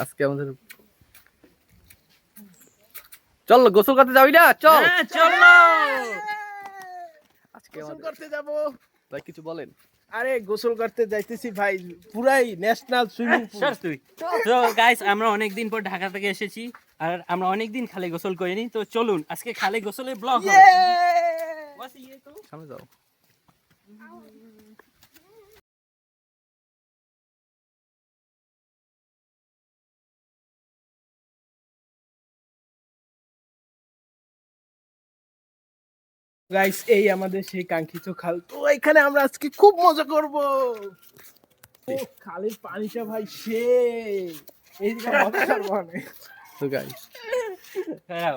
আজকে আমাদের চল গোসল করতে যাবি না? চল চলো আজকে গোসল আমাদের করতে যাব। ভাই কিছু বলেন। আরে গোসল করতে যাইতেছি ভাই, পুরাই ন্যাশনাল সুইমিং পুল। সর তুই। তো গাইস আমরা অনেকদিন পর ঢাকা থেকে এসেছি আর আমরা অনেকদিন খালি গোসল করিনি, তো চলুন আজকে খালি গোসলের ব্লগ হবে। সামনে যাও। গাইস এই আমাদের সেই কাঙ্ক্ষিত খাল, তো এখানে আমরা আজকে খুব মজা করব। ও খালের পানিটা ভাই সেই এইদিকে মজা করবো অনেক। তো গাইস হ্যাঁ